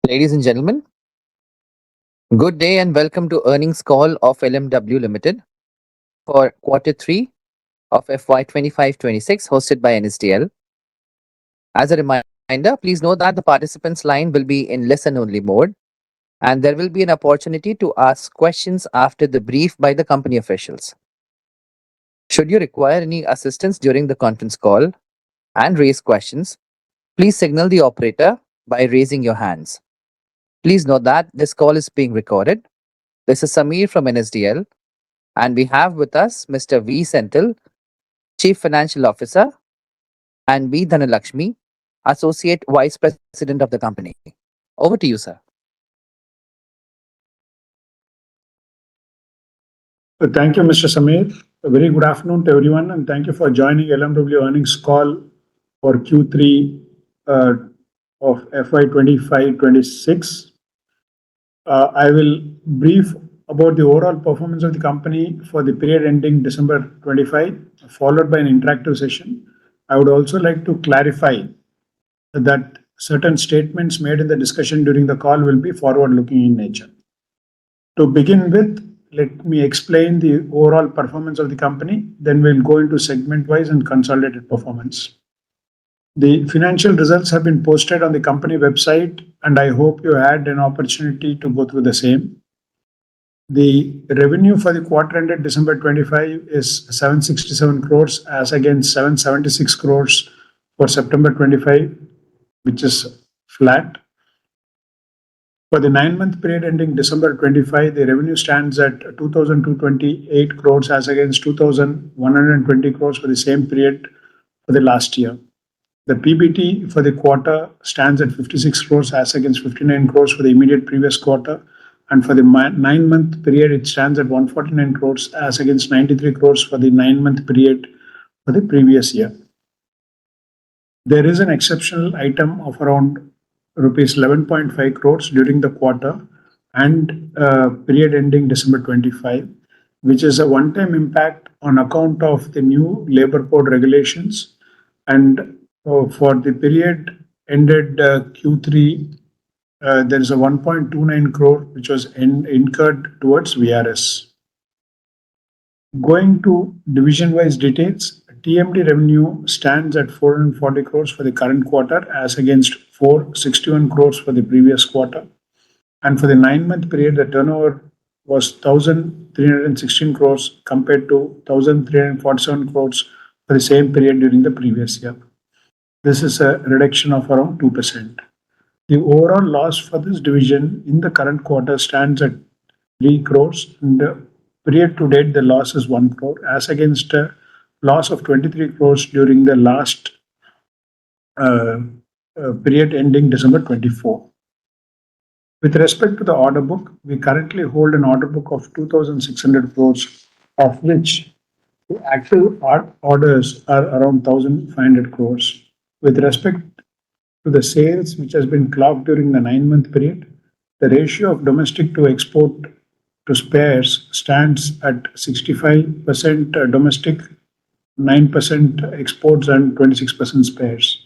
Ladies and gentlemen, good day and welcome to earnings call of LMW Limited for quarter 3 of FY25-26 hosted by NSDL. As a reminder, please note that the participants line will be in listen only mode and there will be an opportunity to ask questions after the brief by the company officials. Should you require any assistance during the conference call and raise questions, please signal the operator by raising your hands. Please note that this call is being recorded. This is Samir from NSDL, and we have with us Mr. V. Senthil, Chief Financial Officer, and B. Dhanalakshmi, Associate Vice President of the company. Over to you, sir. Thank you, Mr. Samir. A very good afternoon to everyone, and thank you for joining LMW earnings call for Q3 of FY25-26. I will brief about the overall performance of the company for the period ending December 25, followed by an interactive session. I would also like to clarify that certain statements made in the discussion during the call will be forward-looking in nature. To begin with, let me explain the overall performance of the company, then we'll go into segment-wise and consolidated performance. The financial results have been posted on the company website, and I hope you had an opportunity to go through the same. The revenue for the quarter ended December 25 is 767 crores as against 776 crores for September 25, which is flat. For the 9-month period ending December 25, the revenue stands at 2,228 crores as against 2,120 crores for the same period for the last year. The PBT for the quarter stands at 56 crores as against 59 crores for the immediate previous quarter. And for the 9-month period, it stands at 149 crores as against 93 crores for the 9-month period for the previous year. There is an exceptional item of around rupees 11.5 crores during the quarter and period ending December 25, which is a one-time impact on account of the new labor code regulations. And for the period ended Q3, there is a 1.29 crore which was incurred towards VRS. Going to division-wise details, TMD revenue stands at 440 crores for the current quarter as against 461 crores for the previous quarter. And for the 9-month period, the turnover was 1,316 crores compared to 1,347 crores for the same period during the previous year. This is a reduction of around 2%. The overall loss for this division in the current quarter stands at 3 crores. In the period to date, the loss is 1 crore as against a loss of 23 crores during the last period ending December 24. With respect to the order book, we currently hold an order book of 2,600 crores, of which the actual orders are around 1,500 crores. With respect to the sales which has been clocked during the 9-month period, the ratio of domestic to export to spares stands at 65% domestic, 9% exports and 26% spares.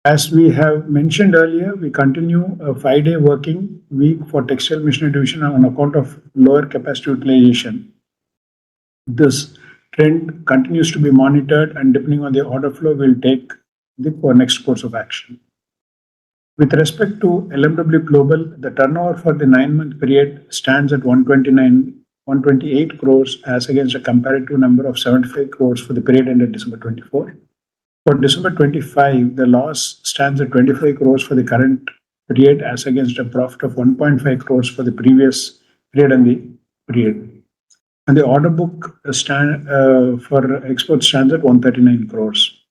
As we have mentioned earlier, we continue a 5-day working week for textile machinery division on account of lower capacity utilization. This trend continues to be monitored, and depending on the order flow, will take the next course of action. With respect to LMW Global, the turnover for the 9-month period stands at 128 crores as against a comparative number of 75 crores for the period ended December 24. For December 25, the loss stands at 25 crores for the current period as against a profit of 1.5 crores for the previous period and the period. And the order book for export stands at 139 crores.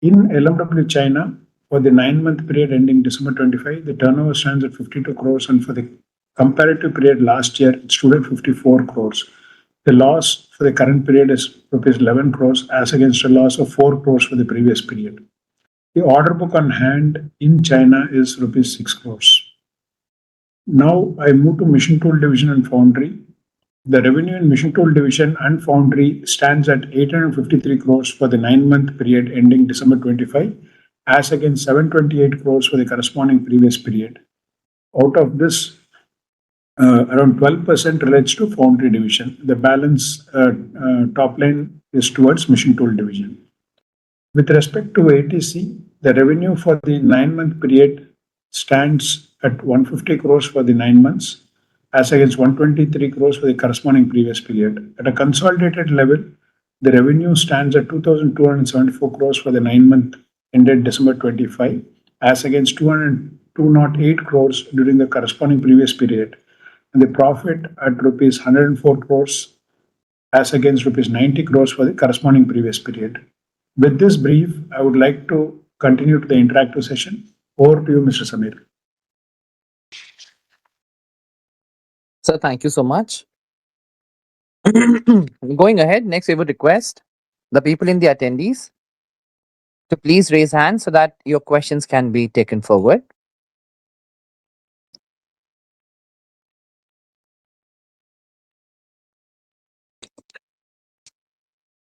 In LMW China, for the 9-month period ending December 25, the turnover stands at 52 crores, and for the comparative period last year, it stood at 54 crores. The loss for the current period is rupees 11 crores as against a loss of 4 crores for the previous period. The order book on hand in China is rupees 6 crores. Now I move to Machine Tool Division and Foundry. The revenue in Machine Tool Division and Foundry stands at 853 crores for the 9-month period ending December 25 as against 728 crores for the corresponding previous period. Out of this, around 12% relates to foundry division. The balance top line is towards machine tool division. With respect to ATC, the revenue for the 9-month period stands at 150 crores for the 9 months, as against 123 crores for the corresponding previous period. At a consolidated level, the revenue stands at 2,274 crores for the 9-month ended December 25, as against 208 crores during the corresponding previous period. And the profit at rupees 104 crores as against rupees 90 crores for the corresponding previous period. With this brief, I would like to continue to the interactive session. Over to you, Mr. Samir. Sir, thank you so much. Going ahead, next we would request the people in the attendees to please raise hands so that your questions can be taken forward.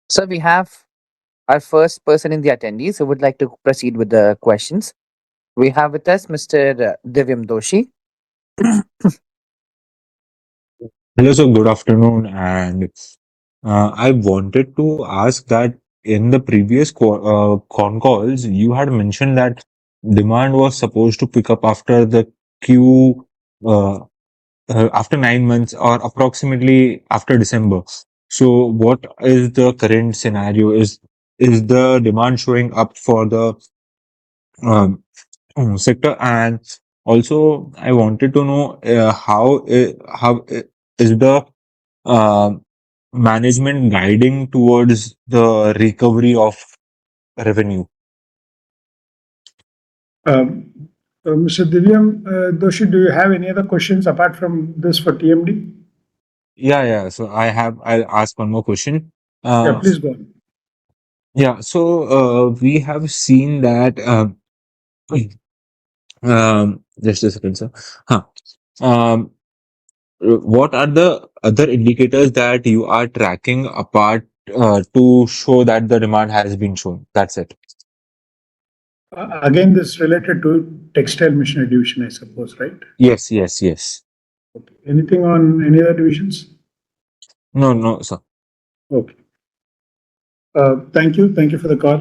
So we have our first person in the attendees who would like to proceed with the questions. We have with us Mr. Divyam Doshi. Hello, so good afternoon. And I wanted to ask that in the previous con calls, you had mentioned that demand was supposed to pick up after the Q, uh, after 9 months or approximately after December. So, what is the current scenario? Is the demand showing up for the um, sector? And also, I wanted to know how is the uh, management guiding towards the recovery of revenue? Um, Mr. Divyam Doshi, do you have any other questions apart from this for TMD? Yeah. So I'll ask one more question. Yeah, Uh, please go on. yeah. So we have seen that. Just a second, sir. Huh. Um, what are the other indicators that you are tracking apart to show that the demand has been shown? That's it. Again, this related to textile machinery division, I suppose, right? Yes. Okay. Anything on any other divisions? No, sir. Okay. Thank you. Thank you for the call.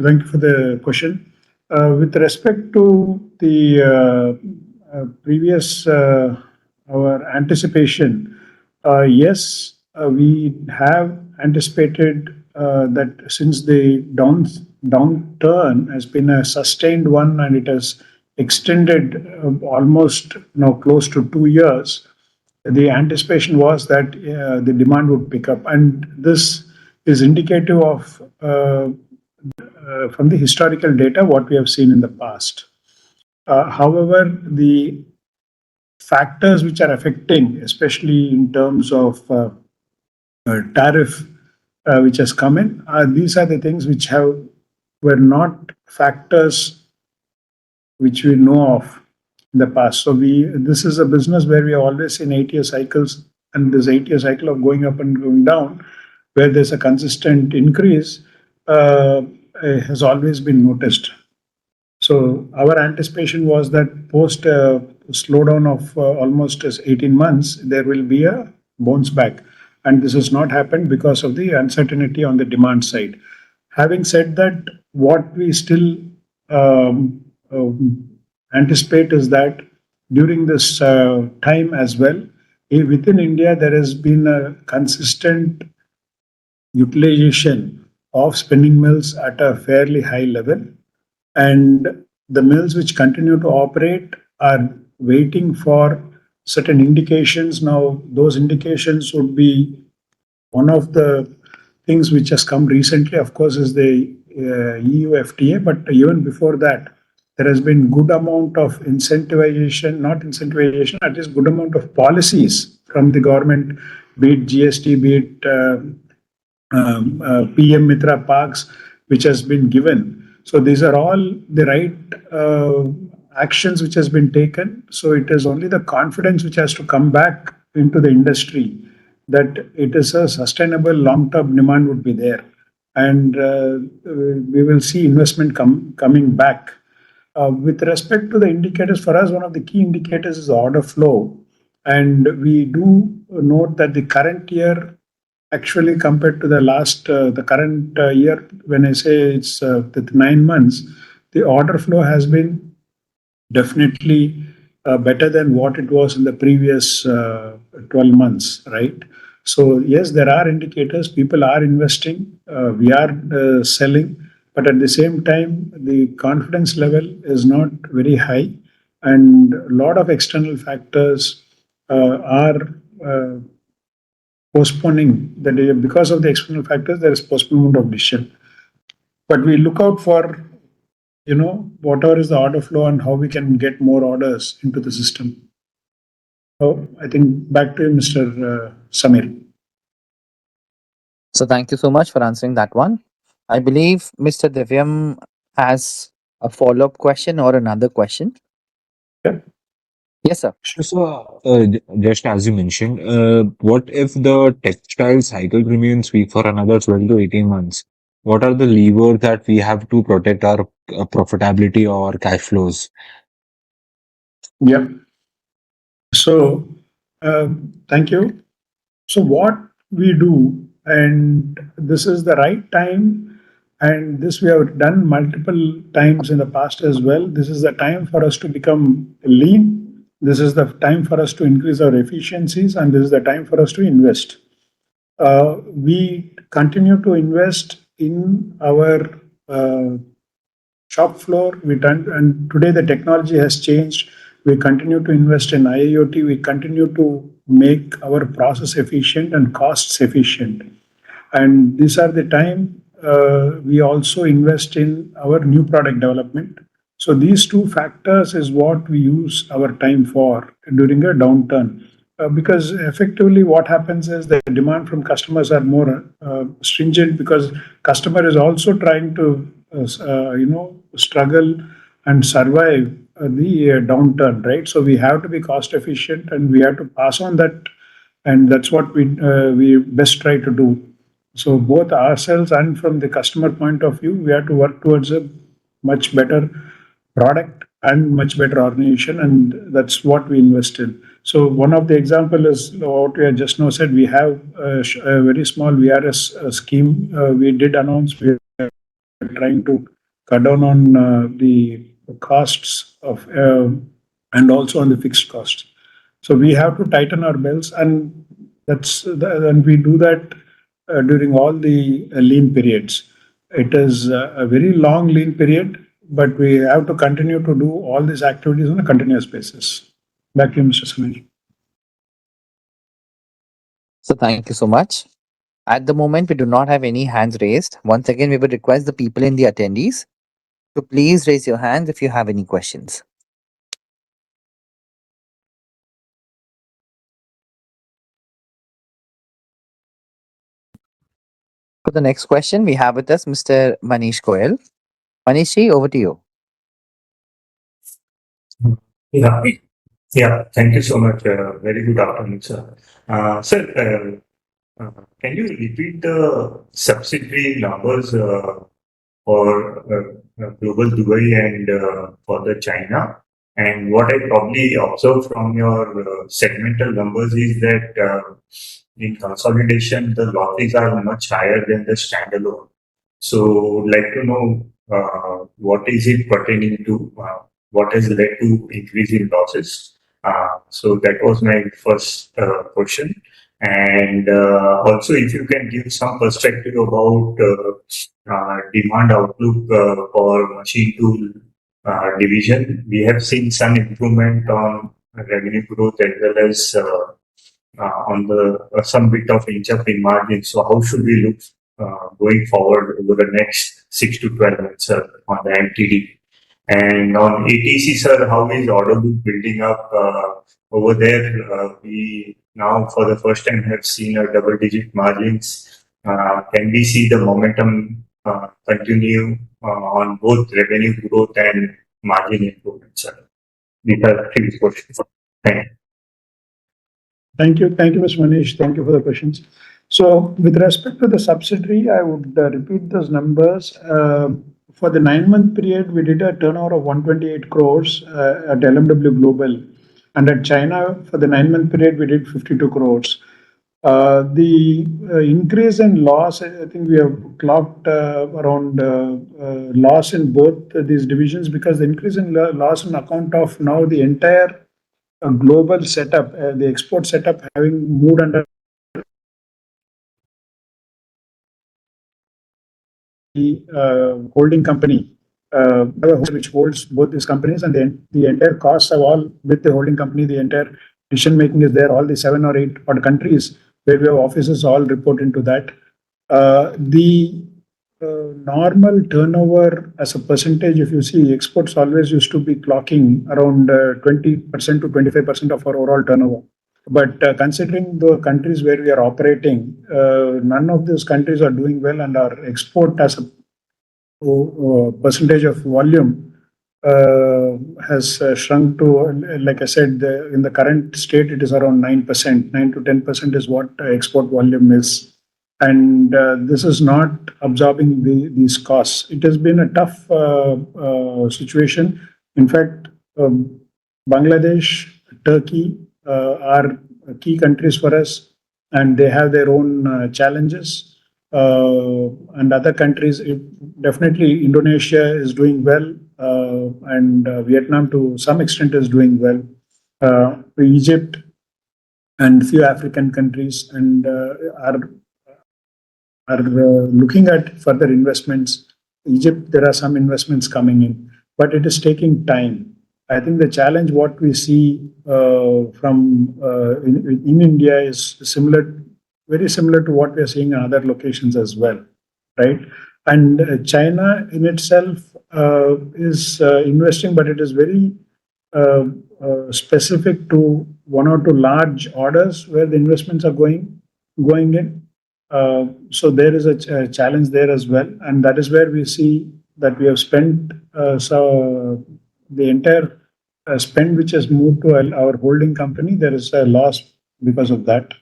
Thank you for the question. With respect to the previous our anticipation, yes, we have anticipated that since the downturn has been a sustained one and it has extended almost now close to 2 years, the anticipation was that the demand would pick up, and this is indicative of from the historical data what we have seen in the past. However, the factors which are affecting, especially in terms of tariff which has come in, these are the things which have were not factors which we know of in the past. So we this is a business where we have always seen 8-year cycles, and this 8-year cycle of going up and going down, where there's a consistent increase, uh, has always been noticed. So our anticipation was that post slowdown of almost 18 months, there will be a bounce back. And this has not happened because of the uncertainty on the demand side. Having said that, what we still um, anticipate is that during this time as well, within India, there has been a consistent utilization of spinning mills at a fairly high level, and the mills which continue to operate are waiting for certain indications. Now, those indications would be one of the things which has come recently, of course, is the EU FTA, but even before that, there has been good amount of incentivization, not incentivization, at least good amount of policies from the government, be it GST, be it PM Mitra Parks, which has been given. So these are all the right actions which has been taken. So it is only the confidence which has to come back into the industry that it is a sustainable long-term demand would be there. and we will see investment coming back. With respect to the indicators, for us, one of the key indicators is order flow. And we do note that the current year, actually compared to the current year, when I say it's the 9 months, the order flow has been definitely better than what it was in the previous 12 months, right? So, yes, there are indicators, people are investing, we are selling, but at the same time, the confidence level is not very high, and a lot of external factors are uh, postponing the day. Because of the external factors, there is postponement of decision. But we look out for whatever is the order flow and how we can get more orders into the system. So I think back to you, Mr. Samir. So thank you so much for answering that one. I believe Mr. Divyam has a follow-up question or another question. Yeah. Yes, sir. So, just as you mentioned, what if the textile cycle remains weak for another 12 to 18 months? What are the levers that we have to protect our profitability or cash flows? Yeah. So thank you. So what we do, and this is the right time, and this we have done multiple times in the past as well. This is the time for us to become lean. This is the time for us to increase our efficiencies, and this is the time for us to invest. We continue to invest in our shop floor. And today the technology has changed. We continue to invest in IIoT. We continue to make our process efficient and costs efficient. And these are the time we also invest in our new product development. So these two factors is what we use our time for during a downturn. Because effectively what happens is the demand from customers are more stringent, because customer is also trying to struggle and survive the downturn, right? So we have to be cost efficient and we have to pass on that, and that's what we best try to do. So both ourselves and from the customer point of view, we have to work towards a much better product and much better organization, and that's what we invest in. So one of the example is what we have just now said. We have a very small VRS scheme. We did announce we are trying to cut down on the costs of and also on the fixed costs. So we have to tighten our belts, and we do that during all the lean periods. It is a very long lean period, but we have to continue to do all these activities on a continuous basis. Back to you, Mr. Samir. So thank you so much. At the moment, we do not have any hands raised. Once again, we would request the people in the attendees to please raise your hands if you have any questions. For the next question, we have with us Mr. Manish Goyal. Manishi, over to you. Yeah, yeah. Thank you so much. Very good afternoon, sir. Sir, can you repeat the subsidiary numbers for Global Dubai and for the China? And what I probably observed from your segmental numbers is that in consolidation, the losses are much higher than the standalone. So, like to know what is it pertaining to? What has led to increase in losses? So that was my first question. And also, if you can give some perspective about demand outlook for machine tool division, we have seen some improvement on revenue growth as well as on the some bit of inch up in margin. So how should we look going forward over the next 6 to 12 months on the MTD? And on ATC, sir, how is order book building up over there? We now for the first time have seen a double-digit margins. Can we see the momentum continue on both revenue growth and margin improvement, sir? These are three questions. Thank you. Thank you, Mr. Manish. Thank you for the questions. So, with respect to the subsidiary, I would repeat those numbers. For the 9 month period, we did a turnover of 128 crores at LMW Global. And at China, for the 9 month period, we did 52 crores. The increase in loss, I think we have clocked around loss in both these divisions, because the increase in loss on account of now the entire global setup, the export setup having moved under the holding company, which holds both these companies, and the entire costs are all with the holding company. The entire decision making is there. All the 7 or 8 odd countries where we have offices all report into that. The normal turnover as a percentage, if you see, exports always used to be clocking around 20% to 25% of our overall turnover. But considering the countries where we are operating, none of these countries are doing well, and our export as a percentage of volume has shrunk to, like I said, in the current state, it is around 9%. 9 to 10% is what export volume is. And this is not absorbing these costs. It has been a tough situation. In fact, Bangladesh, Turkey are key countries for us, and they have their own challenges. And other countries, definitely Indonesia is doing well, and Vietnam to some extent is doing well. Egypt and few African countries and are looking at further investments. Egypt, there are some investments coming in, but it is taking time. I think the challenge what we see from in India is similar, very similar to what we are seeing in other locations as well, right? And China in itself is investing, but it is very specific to 1 or 2 large orders where the investments are going in. So there is a challenge there as well, and that is where we see that we have spent so the entire spend which has moved to our holding company. There is a loss because of that.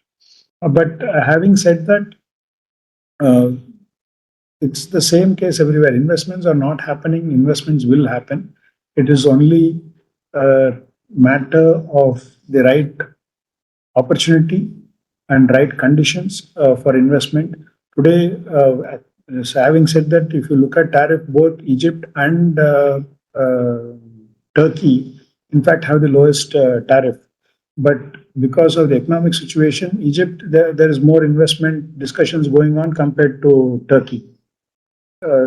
But having said that, uh, it's the same case everywhere. Investments are not happening. Investments will happen. It is only a matter of the right opportunity and right conditions for investment. Today, so having said that, if you look at tariff, both Egypt and Turkey, in fact, have the lowest tariff. But because of the economic situation, Egypt, there is more investment discussions going on compared to Turkey.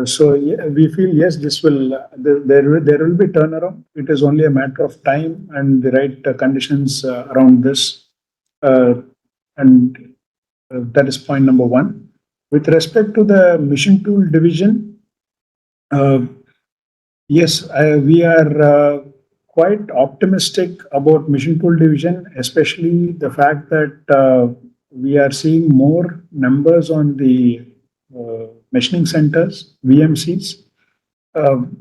So yeah, we feel yes, this will there will be turnaround. It is only a matter of time and the right conditions around this. And that is point number one. With respect to the mission tool division, uh, yes, we are quite optimistic about mission tool division, especially the fact that we are seeing more numbers on the machining centers, VMCs.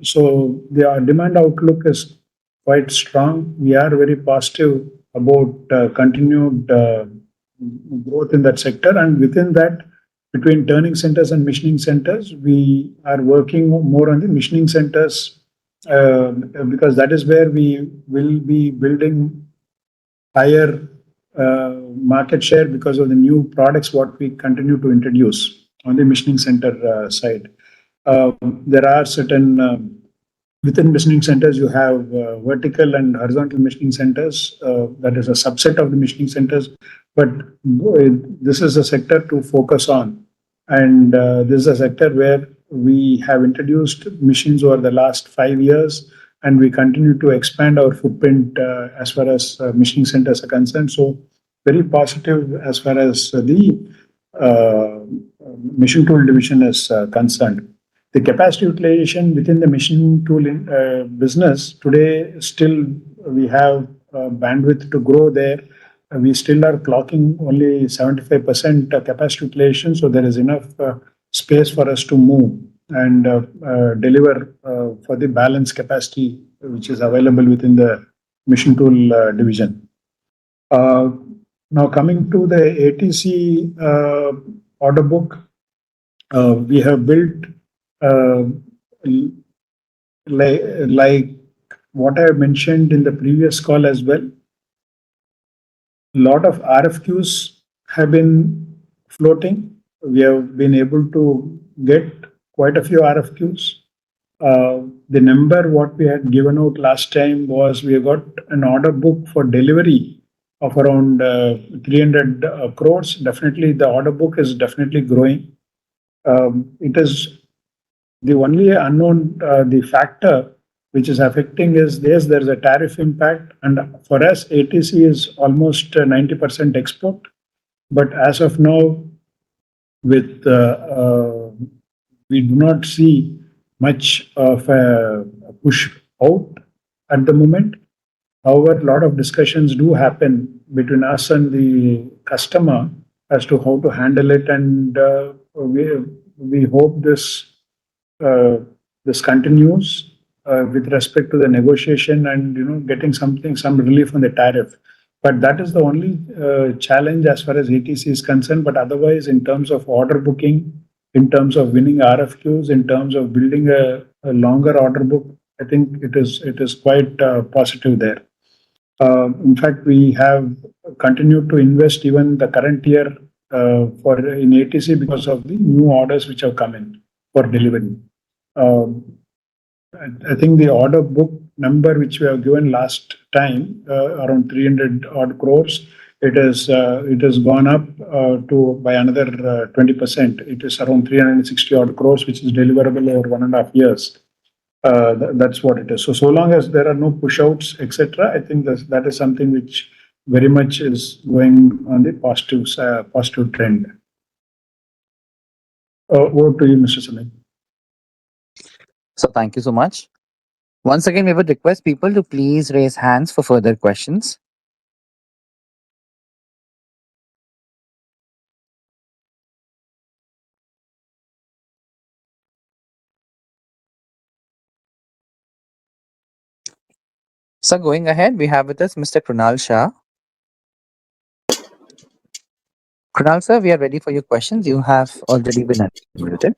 So the demand outlook is quite strong. We are very positive about continued growth in that sector. And within that, between turning centers and machining centers, we are working more on the machining centers because that is where we will be building higher market share because of the new products what we continue to introduce on the machining center side. There are certain within machining centers, you have vertical and horizontal machining centers. That is a subset of the machining centers, but this is a sector to focus on. And this is a sector where we have introduced machines over the last 5 years, and we continue to expand our footprint as far as machining centers are concerned. So, very positive as far as the uh, machine tool division is concerned. The capacity utilization within the machine tool business today, still we have bandwidth to grow there. We still are clocking only 75% capacity utilization, so there is enough space for us to move and deliver for the balance capacity which is available within the machine tool division. Uh, Now, coming to the ATC order book, we have built uh, like what I mentioned in the previous call as well. A lot of RFQs have been floating. We have been able to get quite a few RFQs. The number what we had given out last time was we got an order book for delivery of around 300 crores. Definitely, the order book is definitely growing. It is the only unknown, the factor which is affecting is this: there's a tariff impact, and for us, ATC is almost 90% export. But as of now, with we do not see much of a push out at the moment. However, a lot of discussions do happen between us and the customer as to how to handle it, and we hope uh, this continues with respect to the negotiation and getting some relief on the tariff. But that is the only challenge as far as ETC is concerned. But otherwise, in terms of order booking, in terms of winning RFQs, in terms of building a longer order book, I think it is quite positive there. In fact, we have continued to invest even the current year for in ATC because of the new orders which have come in for delivery. Um, I think the order book number which we have given last time, around 300 odd crores, it has gone up to by another 20%. It is around 360 odd crores, which is deliverable over 1.5 years. That's what it is. So long as there are no pushouts, etc., I think that is something which very much is going on the positive trend. Over to you, Mr. Samit. So thank you so much. Once again, we would request people to please raise hands for further questions. So going ahead, we have with us Mr. Krunal Shah. Krunal sir, we are ready for your questions. You have already been unmuted.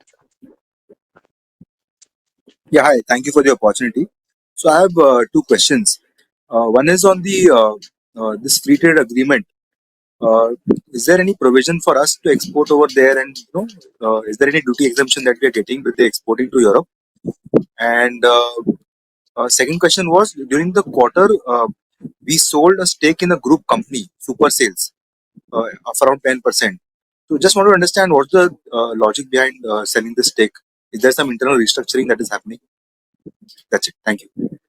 Yeah, hi. Thank you for the opportunity. So I have two questions. One is on the this free trade agreement. Uh, is there any provision for us to export over there, and is there any duty exemption that we are getting with the exporting to Europe? And second question was, during the quarter, we sold a stake in a group company, Super Sales, of around 10%. So just want to understand what's the logic behind selling the stake. Is there some internal restructuring that is happening? That's it. Thank you.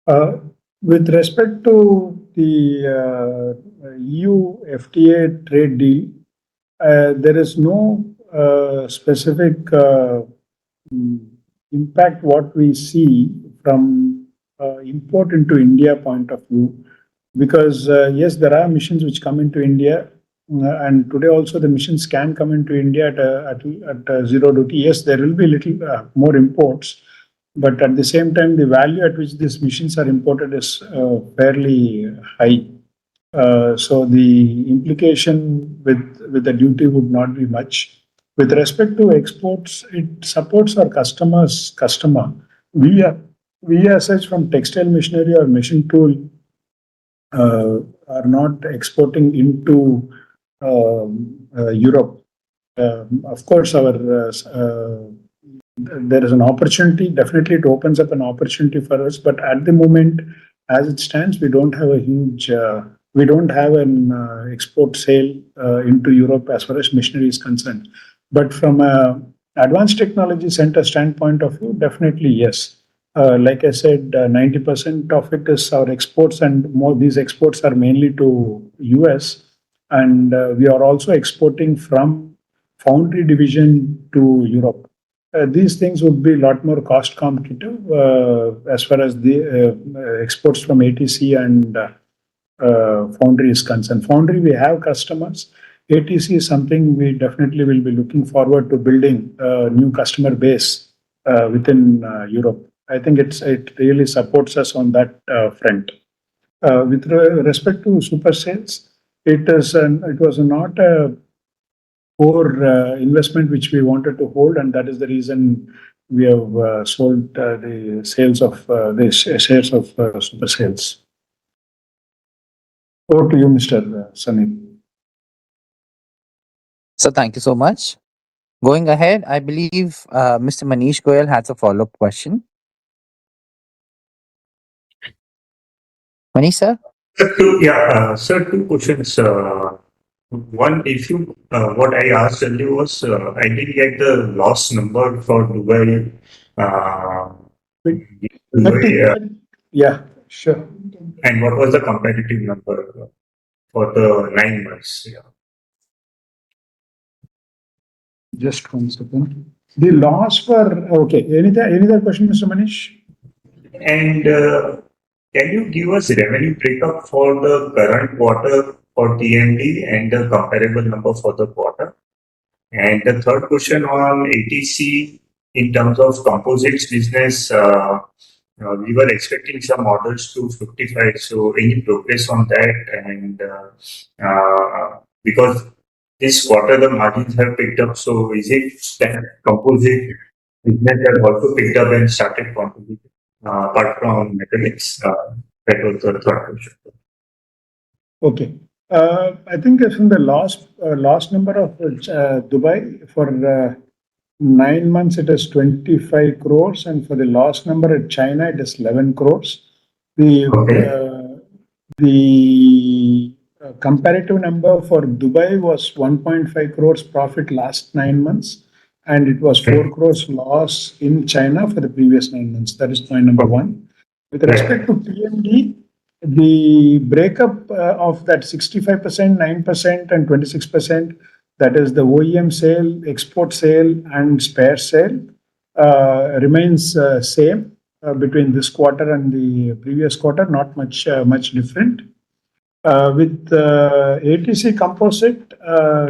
Uh, with respect to the EU FTA trade deal, there is no specific impact what we see from import into India point of view, because yes, there are missions which come into India, and today also the missions can come into India at zero duty. Yes, there will be little more imports, but at the same time, the value at which these machines are imported is fairly high. So the implication with the duty would not be much. With respect to exports, it supports our customers' customer. We are we as such from textile machinery or machine tool are not exporting into Europe. Of course, our there is an opportunity. Definitely, it opens up an opportunity for us. But at the moment, as it stands, we don't have a huge. We don't have an export sale into Europe as far as machinery is concerned. But from a advanced technology center standpoint of view, definitely yes. Like I said, 90% of it is our exports, and more these exports are mainly to US, and we are also exporting from foundry division to Europe. These things would be a lot more cost competitive as far as the exports from ATC and foundry is concerned. Foundry, we have customers. ATC is something we definitely will be looking forward to building a new customer base within Europe. I think it really supports us on that front. With respect to super sales, it was not a core investment which we wanted to hold, and that is the reason we have sold the sales of the shares of super sales. Over to you, Mr. Sunil. So thank you so much. Going ahead, I believe Mr. Manish Goyal has a follow-up question. Manish, sir? Sir, two questions. One, if you, what I asked earlier was, I didn't get the loss number for Dubai. Uh, Dubai, 30, yeah, sure. and what was the competitive number for the 9 months? Yeah. Just 1 second. The loss for okay. Any other question, Mr. Manish? And can you give us revenue breakup for the current quarter for TMD and the comparable number for the quarter? And the third question on ATC in terms of composites business, we were expecting some orders to 55. So any progress on that? And because this quarter the margins have picked up, so is it that composite business has also picked up and started contributing apart from metallics? That was the third question. Okay. I think from the last number of Dubai for 9 months, it is 25 crores, and for the last number at China, it is 11 crores. The comparative number for Dubai was 1.5 crores profit last 9 months, and it was 4 crores loss in China for the previous 9 months. That is point number one. With respect to PMD, the breakup of that 65%, 9%, and 26%, that is the OEM sale, export sale, and spare sale, remains same between this quarter and the previous quarter, not much different. With ATC composite,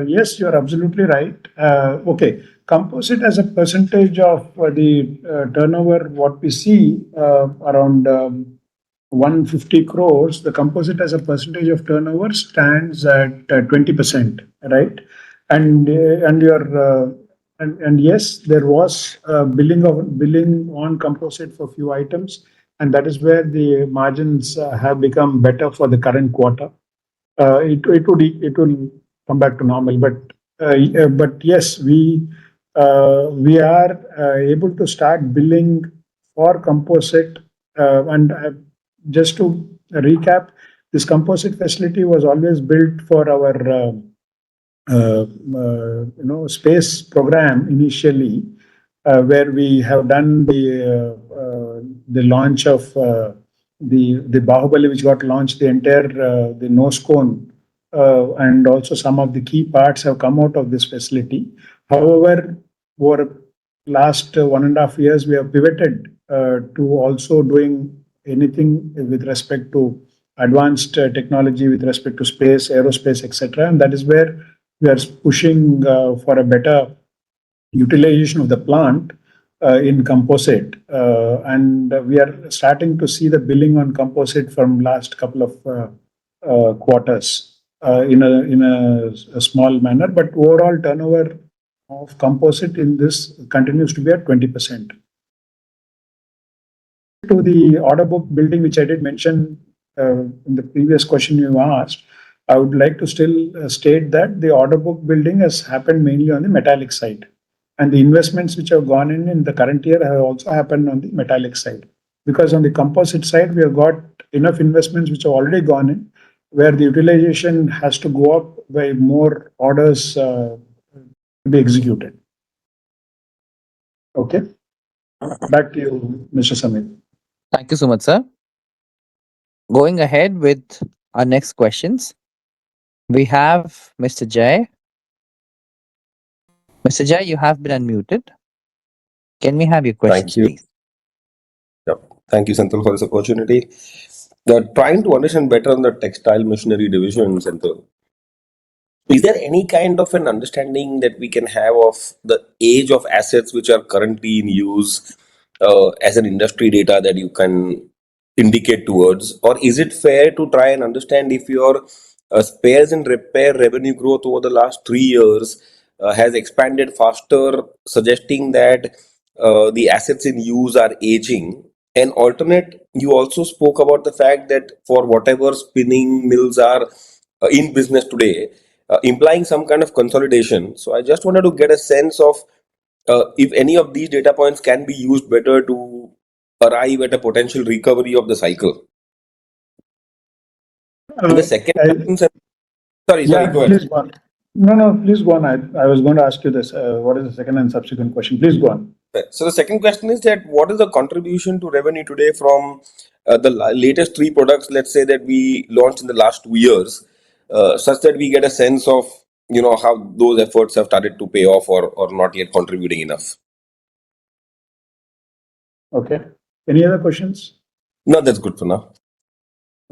yes, you're absolutely right. Okay, composite as a percentage of the turnover, what we see around 150 crores, the composite as a percentage of turnover stands at 20%, right? And yes, there was billing on composite for few items, and that is where the margins have become better for the current quarter. It will come back to normal, but yes, we are able to start billing for composite. And just to recap, this composite facility was always built for our space program initially, where we have done the launch of the Bahubali, which got launched, the entire the nose cone, and also some of the key parts have come out of this facility. However, over last 1.5 years, we have pivoted to also doing anything with respect to advanced technology, with respect to space, aerospace, etc. And that is where we are pushing for a better utilization of the plant in composite, and we are starting to see the billing on composite from last couple of quarters in a small manner, but overall turnover of composite in this continues to be at 20%. To the order book building, which I did mention in the previous question you asked, I would like to still state that the order book building has happened mainly on the metallic side. And the investments which have gone in the current year have also happened on the metallic side. Because on the composite side, we have got enough investments which have already gone in, where the utilization has to go up by more orders to be executed. Okay. Back to you, Mr. Samir. Thank you so much, sir. Going ahead with our next questions, we have Mr. Jay. Mr. Jay, you have been unmuted. Can we have your questions, Thank you. please? Yep. Thank you, Senthil, for this opportunity. Trying to understand better on the textile machinery division, Senthil. Is there any kind of an understanding that we can have of the age of assets which are currently in use as an industry data that you can indicate towards? Or is it fair to try and understand if your spares and repair revenue growth over the last 3 years has expanded faster, suggesting that the assets in use are aging? And alternate, you also spoke about the fact that for whatever spinning mills are in business today, implying some kind of consolidation. So I just wanted to get a sense of if any of these data points can be used better to arrive at a potential recovery of the cycle. And the Uh, second I, question, sorry, yeah, go ahead. please go on. No, please go on. I was going to ask you this. What is the second and subsequent question? Please go on. So the second question is that what is the contribution to revenue today from the latest three products, let's say that we launched in the last 2 years, such that we get a sense of how those efforts have started to pay off or not yet contributing enough. Okay. Any other questions? No, that's good for now.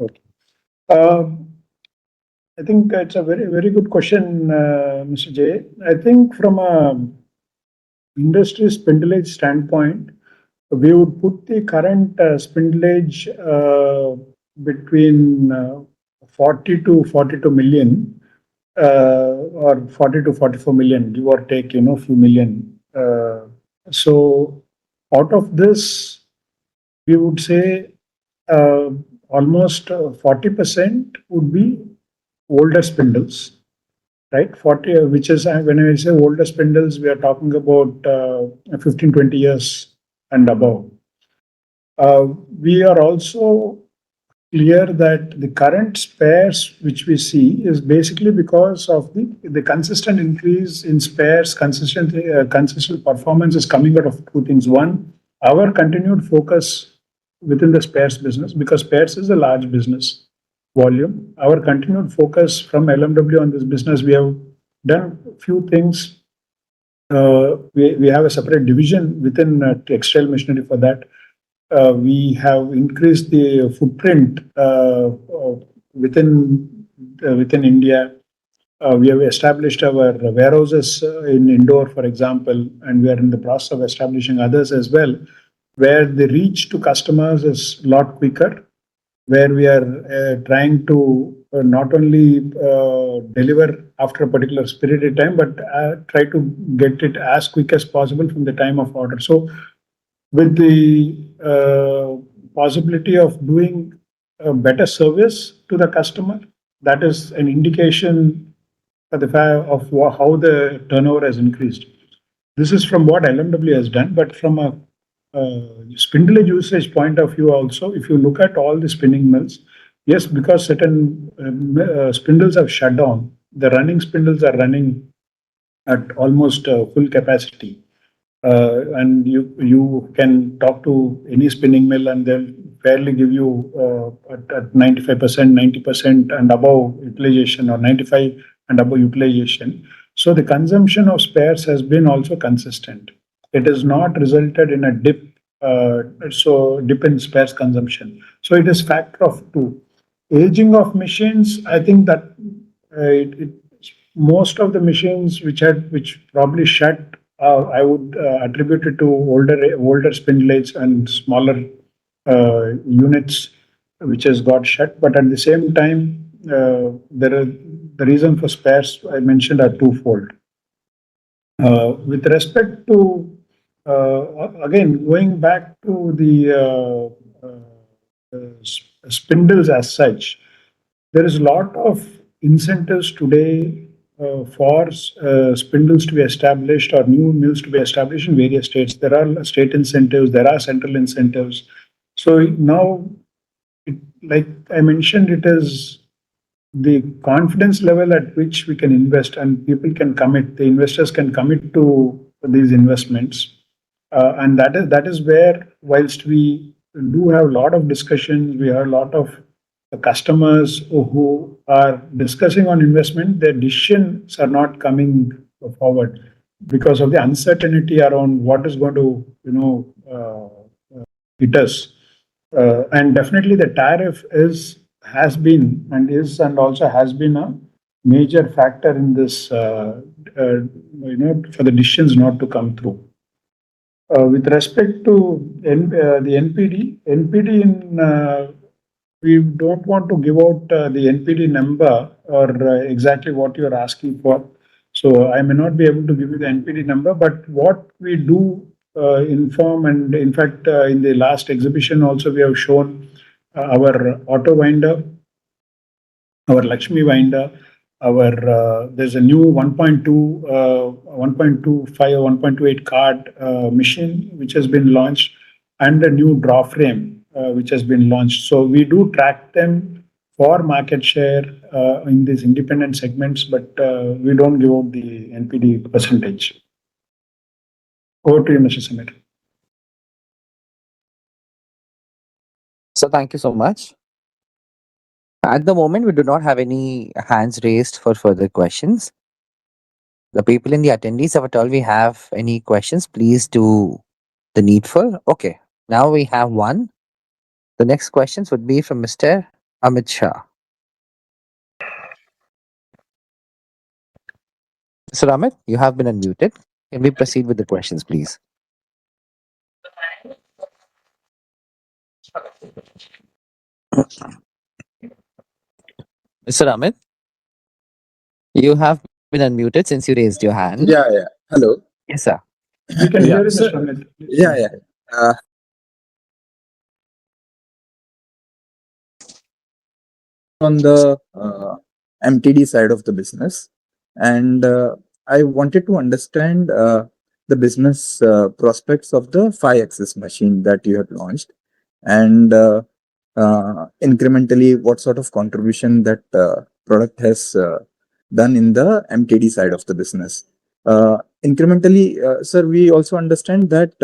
Okay. I think it's a very good question, Mr. J. I think from a industry spindleage standpoint, we would put the current spindleage between 40 to 42 million or 40 to 44 million, give or take, few million. So out of this, we would say almost 40% would be older spindles, right? 40, which is when I say older spindles, we are talking about 15, 20 years and above. We are also clear that the current spares which we see is basically because of the consistent increase in spares, consistent performance is coming out of two things. One, our continued focus within the spares business, because spares is a large business volume. Our continued focus from LMW on this business, we have done a few things. We have a separate division within textile machinery for that. We have increased the footprint within India. We have established our warehouses in Indore, for example, and we are in the process of establishing others as well, where the reach to customers is a lot quicker, where we are trying to not only deliver after a particular period of time, but try to get it as quick as possible from the time of order. So with the possibility of doing a better service to the customer, that is an indication for the fact of how the turnover has increased. This is from what LMW has done, but from a spindle usage point of view also, if you look at all the spinning mills, yes, because certain spindles have shut down, the running spindles are running at almost full capacity. And you can talk to any spinning mill and they'll fairly give you at 95%, 90% and above utilization, or 95 and above utilization. So the consumption of spares has been also consistent. It has not resulted in a dip, dip in spares consumption. So it is factor of two. Aging of machines, I think that most of the machines which probably shut, I would attribute it to older spindles and smaller units which has got shut. But at the same time, the reason for spares I mentioned are twofold. With respect to again going back to the spindles as such, there is a lot of incentives today for spindles to be established or new mills to be established in various states. There are state incentives, there are central incentives. So now, like I mentioned, it is the confidence level at which we can invest and people can commit, the investors can commit to these investments. And that is where, whilst we do have a lot of discussions, we have a lot of customers who are discussing on investment, their decisions are not coming forward because of the uncertainty around what is going to, hit us. And definitely the tariff has been and is and also has been a major factor in this, for the decisions not to come through. With respect to the NPD we don't want to give out the NPD number or exactly what you're asking for. So I may not be able to give you the NPD number, but what we do inform, and in fact, in the last exhibition also we have shown our auto winder, our Lakshmi winder, our there's a new 1.2, 1.25 or 1.28 card machine which has been launched, and a new draw frame which has been launched. So we do track them for market share in these independent segments, but we don't give out the NPD percentage. Over to you, Mr. Samir. So thank you so much. At the moment, we do not have any hands raised for further questions. The people in the attendees, if at all we have any questions, please do the needful. Okay, now we have one. The next questions would be from Mr. Amit Shah. Mr. Amit, you have been unmuted. Can we proceed with the questions, please? Mr. Amit, you have been unmuted since you raised your hand. Yeah, yeah. Hello. Yes, sir. We can Yeah, hear you, sir. Mr. Amit. Yeah, yeah. On the MTD side of the business, and I wanted to understand the business prospects of the 5-axis machine that you had launched, and incrementally what sort of contribution that product has done in the MTD side of the business. Incrementally, sir, we also understand that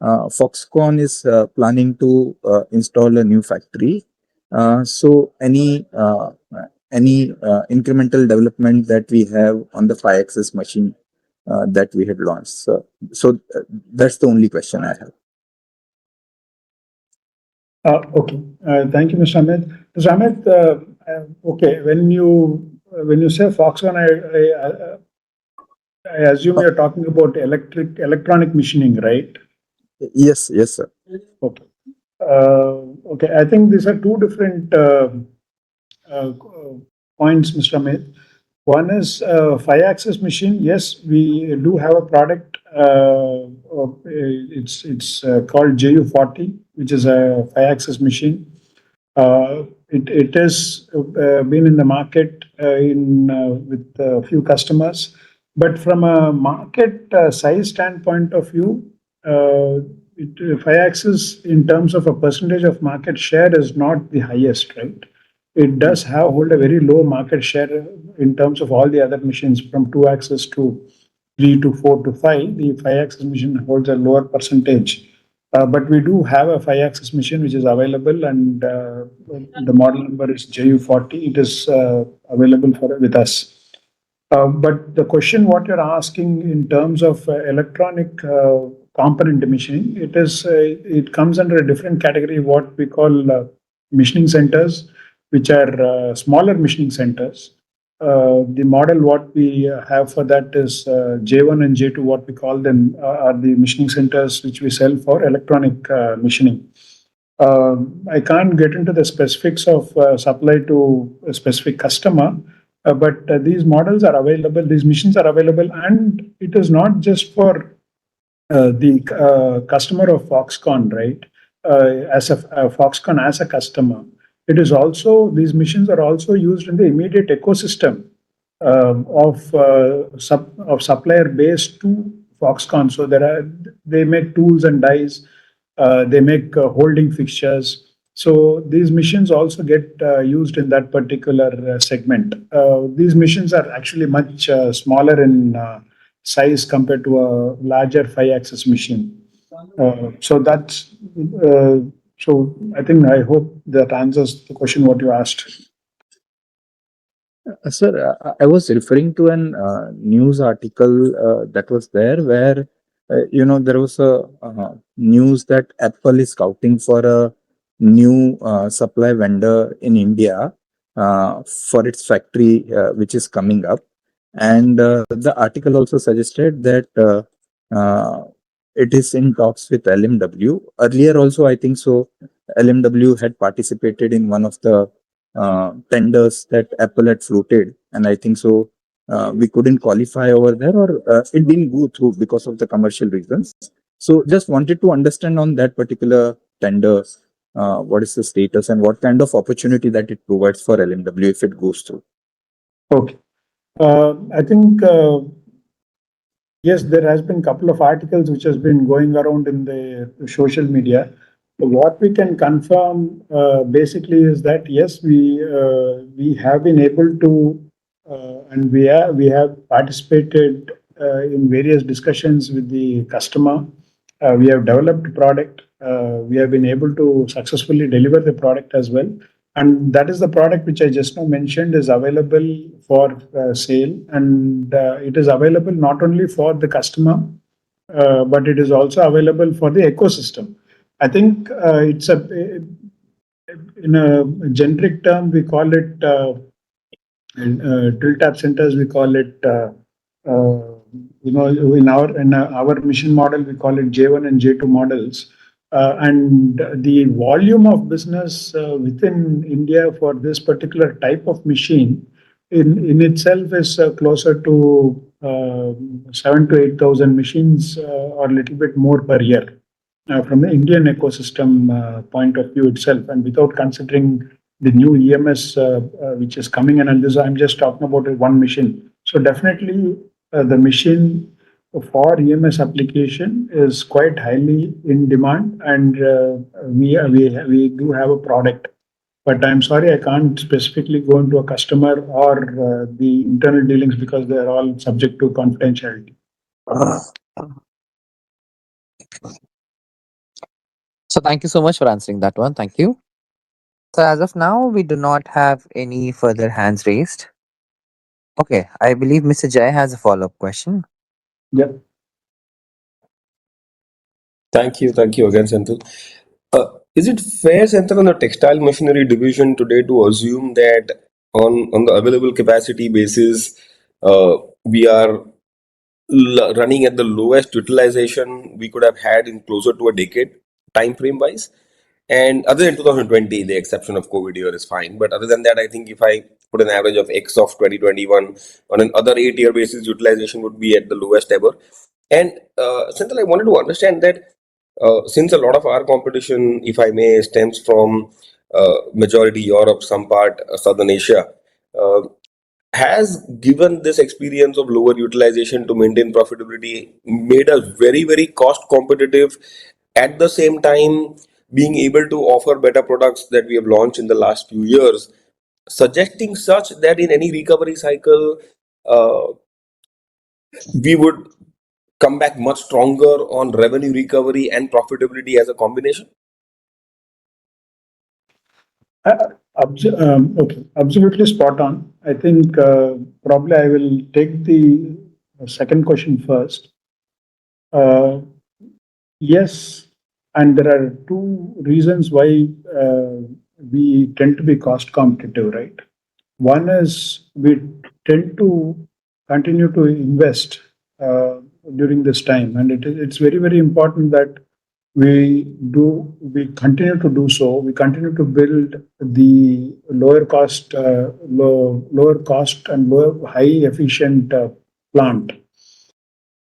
Foxconn is planning to install a new factory. So any incremental development that we have on the 5-axis machine that we had launched. So that's the only question I have. Okay. Thank you, Mr. Amit. Mr. Amit, okay, when you say Foxconn, I assume you're talking about electronic machining, right? Yes, yes, sir. Okay. Okay, I think these are two different points, Mr. Amit. One is 5-axis machine. Yes, we do have a product. It's called JU40, which is a 5-axis machine. It has been in the market with a few customers, but from a market size standpoint of view, 5-axis in terms of a percentage of market share is not the highest, right? It does hold a very low market share in terms of all the other machines from 2-axis to 3 to 4 to 5. The 5-axis machine holds a lower percentage. But we do have a 5-axis machine which is available, and the model number is JU40. It is available with us. But the question what you're asking in terms of electronic component machining, it comes under a different category, what we call machining centers, which are smaller machining centers. The model what we have for that is J1 and J2, what we call them, are the machining centers which we sell for electronic machining. I can't get into the specifics of supply to a specific customer, but these models are available, these machines are available, and it is not just for the customer of Foxconn, right? As a Foxconn as a customer, it is also, these machines are also used in the immediate ecosystem of supplier base to Foxconn. So they make tools and dies, they make holding fixtures. So these machines also get used in that particular segment. These machines are actually much smaller in size compared to a larger 5-axis machine. So that's so I think, I hope that answers the question what you asked. Sir, I was referring to an news article that was there where, there was a news that Apple is scouting for a new supply vendor in India for its factory, which is coming up. And the article also suggested that it is in talks with LMW. Earlier also, I think so, LMW had participated in one of the tenders that Apple had floated, and I think so we couldn't qualify over there, or it didn't go through because of the commercial reasons. So just wanted to understand on that particular tender, what is the status and what kind of opportunity that it provides for LMW if it goes through. Okay. I think yes, there has been a couple of articles which has been going around in the social media. What we can confirm basically is that yes, we have been able to and we have participated in various discussions with the customer. We have developed a product. We have been able to successfully deliver the product as well. And that is the product which I just now mentioned is available for sale. And it is available not only for the customer, but it is also available for the ecosystem. I think it's in a generic term, we call it in tilt tap centers, we call it, in our mission model, we call it J1 and J2 models. And the volume of business within India for this particular type of machine in itself is closer to 7 to 8,000 machines or a little bit more per year from the Indian ecosystem point of view itself, and without considering the new EMS which is coming in, and this I'm just talking about one machine. So definitely the machine for EMS application is quite highly in demand, and we do have a product. But I'm sorry, I can't specifically go into a customer or the internal dealings because they are all subject to confidentiality. So thank you so much for answering that one. Thank you. So as of now, we do not have any further hands raised. Okay, I believe Mr. Jay has a follow-up question. Yeah. Thank you again, Senthil. Is it fair, Senthil, on the textile machinery division today to assume that on the available capacity basis, we are running at the lowest utilization we could have had in closer to a decade, time frame wise? And other than 2020, the exception of COVID year is fine. But other than that, I think if I put an average of X of 2021 on an other 8-year basis, utilization would be at the lowest ever. And Senthil, I wanted to understand that since a lot of our competition, if I may, stems from majority Europe, some part Southern Asia, uh, has given this experience of lower utilization to maintain profitability made us very, very cost competitive, at the same time being able to offer better products that we have launched in the last few years, suggesting such that in any recovery cycle, uh, we would come back much stronger on revenue recovery and profitability as a combination? Okay, absolutely spot on. I think probably I will take the second question first. Uh, yes, and there are two reasons why we tend to be cost competitive, right? One is we tend to continue to invest uh, during this time, and it's very, very important that we continue to do so. We continue to build the lower cost and lower high efficient plant.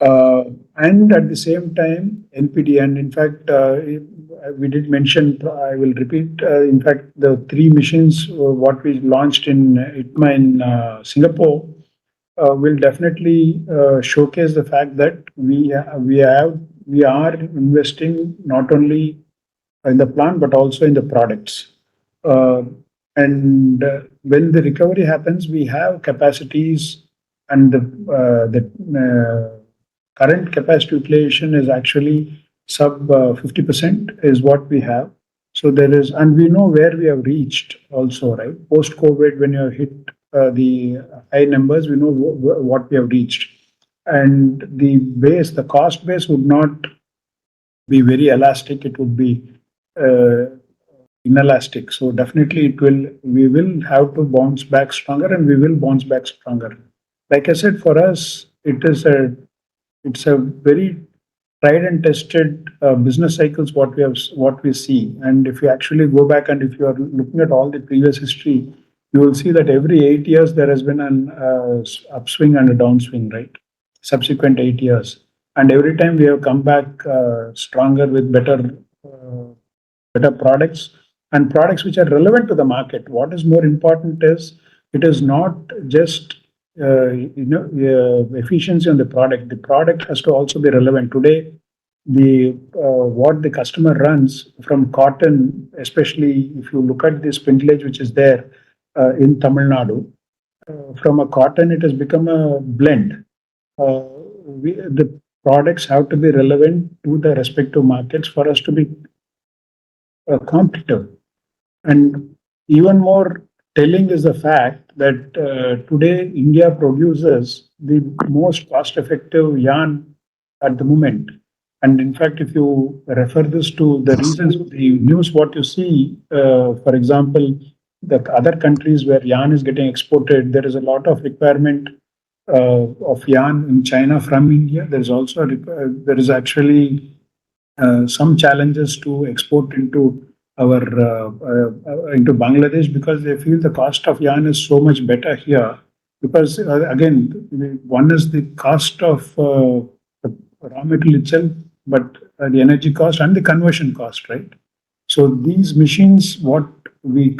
And at the same time, NPD, and in fact, we did mention, I will repeat, in fact, the three machines, what we launched in ITMA in Singapore, will definitely showcase the fact that we are investing not only in the plant but also in the products. Uh, and when the recovery happens, we have capacities, and the current capacity utilization is actually sub 50% is what we have. So there is, and we know where we have reached also, right? Post COVID, when you have hit the high numbers, we know what we have reached. And the cost base would not be very elastic. It would be uh, inelastic. So definitely we will have to bounce back stronger, and we will bounce back stronger. Like I said, for us, it's a very tried and tested business cycles what we see. And if you actually go back and if you are looking at all the previous history, you will see that every 8 years there has been an upswing and a downswing, right? Subsequent 8 years, and every time we have come back stronger with better products and products which are relevant to the market. What is more important is it is not just efficiency on the product. The product has to also be relevant. Today, the what the customer runs from cotton, especially if you look at the spindlage which is there in Tamil Nadu, from a cotton it has become a blend. The products have to be relevant to the respective markets for us to be competitive. And even more telling is the fact that today India produces the most cost effective yarn at the moment. And in fact, if you refer this to the reasons, the news, what you see, for example, the other countries where yarn is getting exported, there is a lot of requirement of yarn in China from India. There's also there is actually some challenges to export into Bangladesh because they feel the cost of yarn is so much better here. Because again, one is the cost of the raw material itself, but the energy cost and the conversion cost, right? So these machines, what we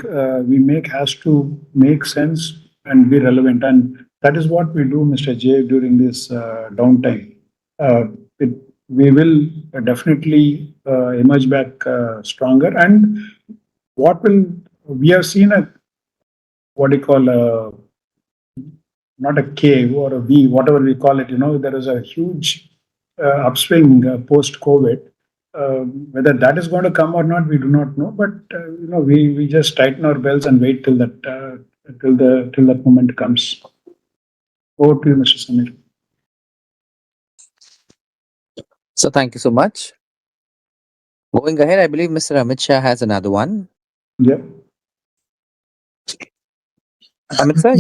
make has to make sense and be relevant, and that is what we do, Mr. J, during this downtime. Uh, it, we will definitely emerge back stronger. And what will we have seen a what do you call a not a K or a V, whatever we call it. There is a huge upswing post COVID. Whether that is going to come or not, we do not know. But we just tighten our belts and wait till that moment comes. Over to you, Mr. Samir. So thank you so much. Going ahead, I believe Mr. Amit Shah has another one. Yeah. Amit sir?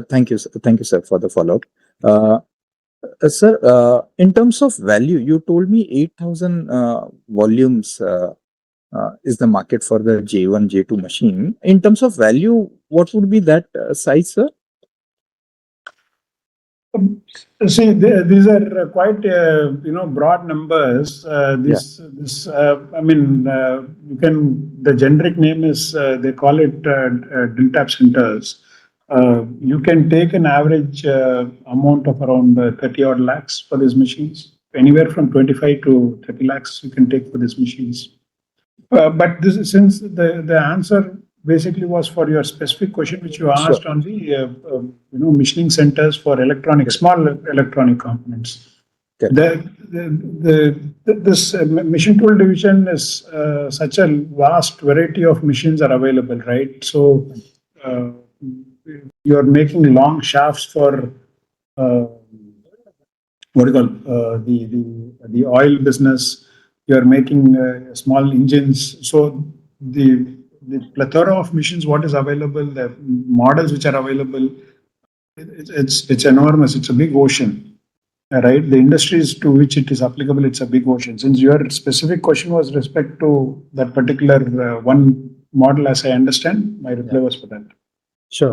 Thank you, thank you, sir, for the follow-up. Sir, in terms of value, you told me 8,000 volumes is the market for the J1, J2 machine. In terms of value, what would be that size, sir? See, these are quite broad numbers. I mean, you can. The generic name is they call it Diltap centers. You can take an average amount of around 30 odd lakhs for these machines. Anywhere from 25 to 30 lakhs you can take for these machines. But this is, since the answer basically was for your specific question which you asked on the machining centers for small electronic components. This machine tool division is such a vast variety of machines are available, right? So you are making long shafts for what do you call the oil business. You are making small engines. So the plethora of machines what is available, the models which are available, it's enormous. It's a big ocean, right? The industries to which it is applicable, it's a big ocean. Since your specific question was respect to that particular one model, as I understand, my reply was for that. Sure.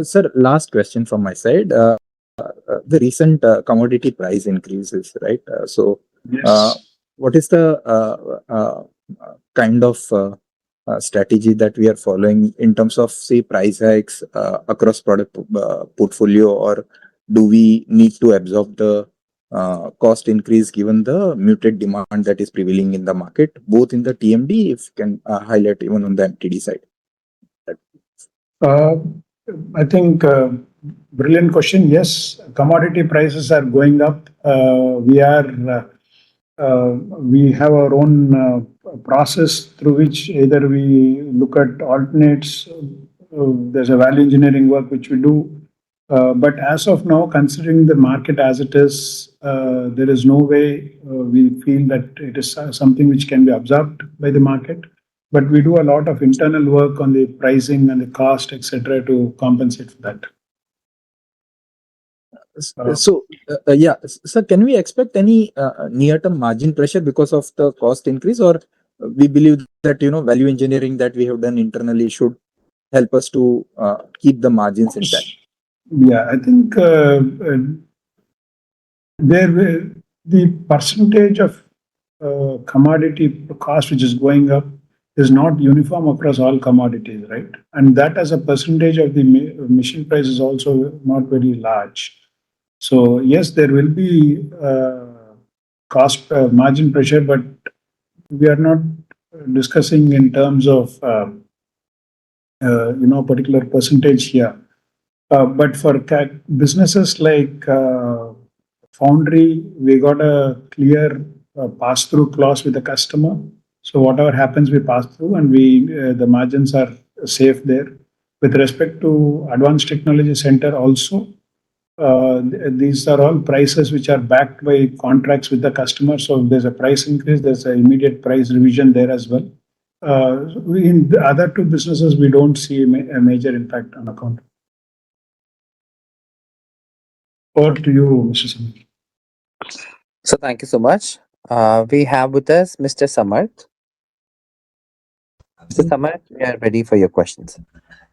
Sir, last question from my side. The recent commodity price increases, right? Yes. What is the kind of strategy that we are following in terms of, say, price hikes across product portfolio, or do we need to absorb the cost increase given the muted demand that is prevailing in the market, both in the TMD, if you can highlight, even on the MTD side? I think brilliant question. Yes, commodity prices are going up. We have our own process through which either we look at alternates. There's a value engineering work which we do. But as of now, considering the market as it is, there is no way we feel that it is something which can be absorbed by the market. But we do a lot of internal work on the pricing and the cost, etc., to compensate for that. Sir, can we expect any near-term margin pressure because of the cost increase, or we believe that value engineering that we have done internally should help us to keep the margins intact? Yeah, I think the percentage of commodity cost which is going up is not uniform across all commodities, right? And that as a percentage of the machine price is also not very large. So yes, there will be cost margin pressure, but we are not discussing in terms of particular percentage here. But for businesses like Foundry, we got a clear pass-through clause with the customer. So whatever happens, we pass through, and the margins are safe there. With respect to Advanced Technology Center, also these are all prices which are backed by contracts with the customer. So if there's a price increase, there's an immediate price revision there as well. In the other two businesses, we don't see a major impact on account. Over to you, Mr. Samir. So thank you so much. We have with us Mr. Samarth. Mr. Samarth, we are ready for your questions.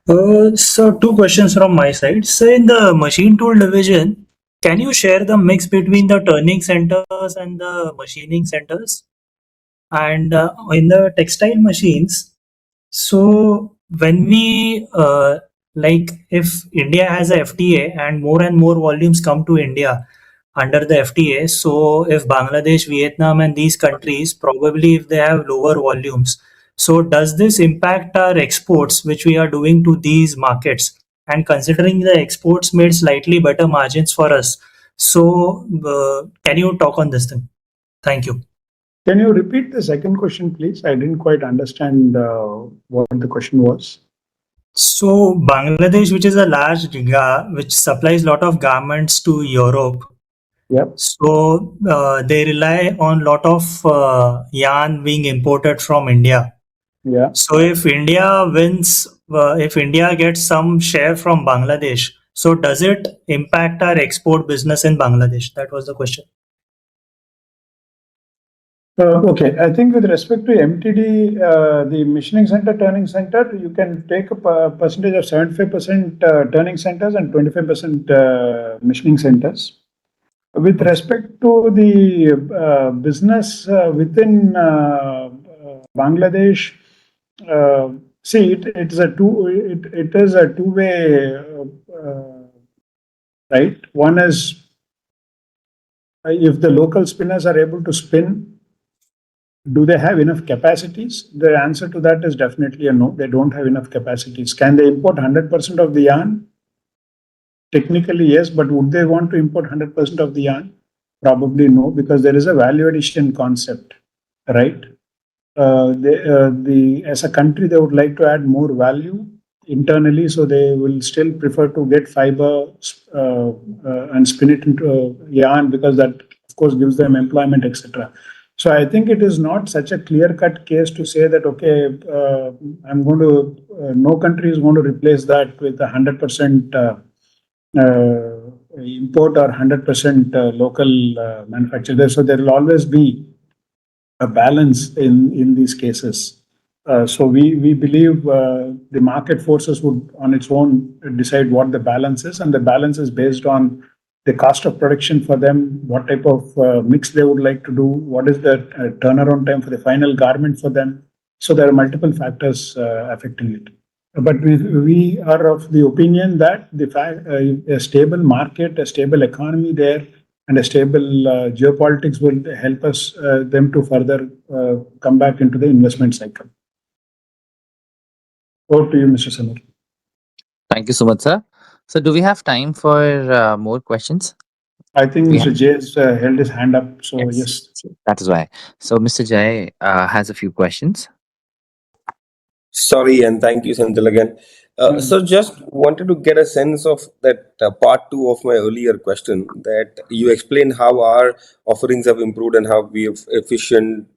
So two questions from my side. So in the machine tool division, can you share the mix between the turning centers and the machining centers? And in the textile machines, so when we like if India has a FTA and more volumes come to India under the FTA, so if Bangladesh, Vietnam and these countries, probably if they have lower volumes, so does this impact our exports which we are doing to these markets? And considering the exports made slightly better margins for us, so can you talk on this thing? Thank you. Can you repeat the second question, please? I didn't quite understand what the question was. So Bangladesh, which is a large which supplies a lot of garments to Europe. Yep. So they rely on lot of yarn being imported from India. Yeah. So if India wins, if India gets some share from Bangladesh, so does it impact our export business in Bangladesh? That was the question. Okay, I think with respect to MTD, the machining center, turning center, you can take a percentage of 75% turning centers and 25% machining centers. With respect to the business within Bangladesh, see, it is a two-way, right? One is if the local spinners are able to spin, do they have enough capacities? The answer to that is definitely a no. They don't have enough capacities. Can they import 100% of the yarn? Technically, yes, but would they want to import 100% of the yarn? Probably no, because there is a value addition concept, right? As a country, they would like to add more value internally, so they will still prefer to get fiber and spin it into yarn, because that, of course, gives them employment, etc. So I think it is not such a clear-cut case to say that, okay, no country is going to replace that with 100% import or 100% local manufacture. So there will always be a balance in these cases. So we believe the market forces would on its own decide what the balance is, and the balance is based on the cost of production for them, what type of mix they would like to do, what is the turnaround time for the final garment for them. So there are multiple factors affecting it. But we are of the opinion that a stable market, a stable economy there, and a stable geopolitics will help us them to further come back into the investment cycle. Over to you, Mr. Samir. Thank you so much, sir. So do we have time for more questions? I think Mr. Jay has held his hand up. So yes. That is why. So Mr. Jay has a few questions. Sorry, and thank you, Senthil, again. So just wanted to get a sense of that part two of my earlier question, that you explained how our offerings have improved and how we have efficient,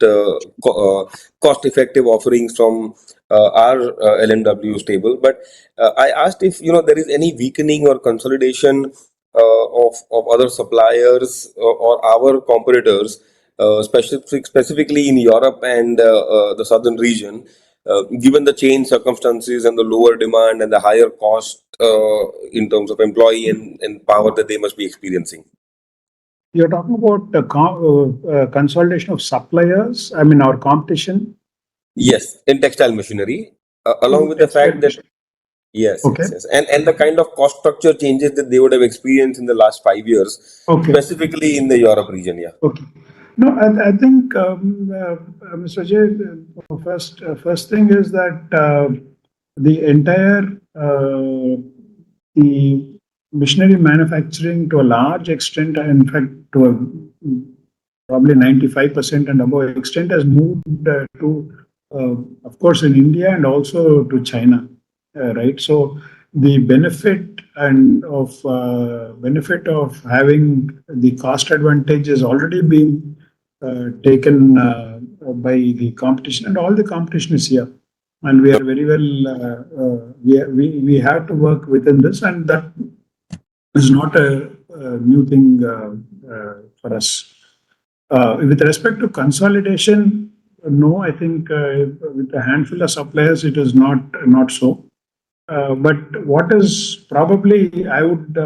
cost-effective offerings from our LMW stable. But I asked if there is any weakening or consolidation of other suppliers or our competitors, specifically in Europe and the southern region, given the change circumstances and the lower demand and the higher cost in terms of employee and power that they must be experiencing? You're talking about the consolidation of suppliers, I mean, our competition. Yes, in textile machinery, along with the Textile fact that yes, Okay. yes, yes, and the kind of cost structure changes that they would have experienced in the last 5 years, Okay. specifically in the Europe region. Yeah. Okay. No, I think, Mr. Jay, first thing is that the entire the machinery manufacturing to a large extent, in fact, to a probably 95% and above extent, has moved to, of course, in India and also to China, right? So the benefit of having the cost advantage is already being taken by the competition, and all the competition is here, and we are very well. We have to work within this, and that is not a new thing for us. With respect to consolidation, no, I think with a handful of suppliers, it is not so. But what is probably, I would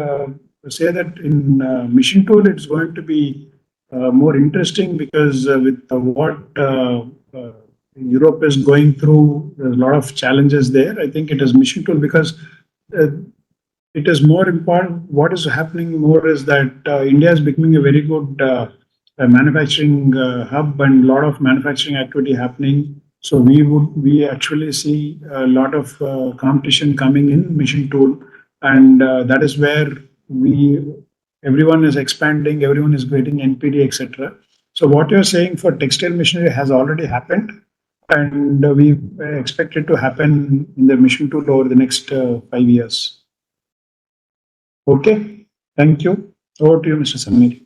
say that in machine tool, it's going to be more interesting because with what Europe is going through, there's a lot of challenges there. I think it is machine tool because uh, it is more important. What is happening more is that India is becoming a very good manufacturing hub and a lot of manufacturing activity happening. So we actually see a lot of competition coming in machine tool, and that is where everyone is expanding, everyone is getting NPD, etc. So what you're saying for textile machinery has already happened, and we expect it to happen in the machine tool over the next 5 years. Okay, thank you. Over to you, Mr. Samir.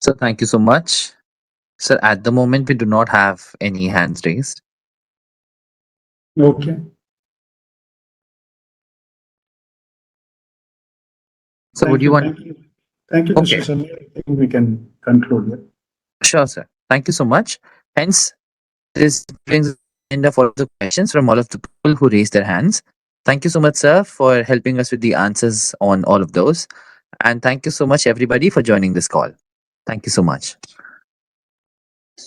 So thank you so much. Sir, at the moment, we do not have any hands raised. Okay. So would you want? Thank you, Okay. Mr. Samir. I think we can conclude here. Sure, sir. Thank you so much. Hence, this brings the end of all of the questions from all of the people who raised their hands. Thank you so much, sir, for helping us with the answers on all of those. And thank you so much, everybody, for joining this call. Thank you so much.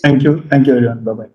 Thank you. Thank you, everyone. Bye bye.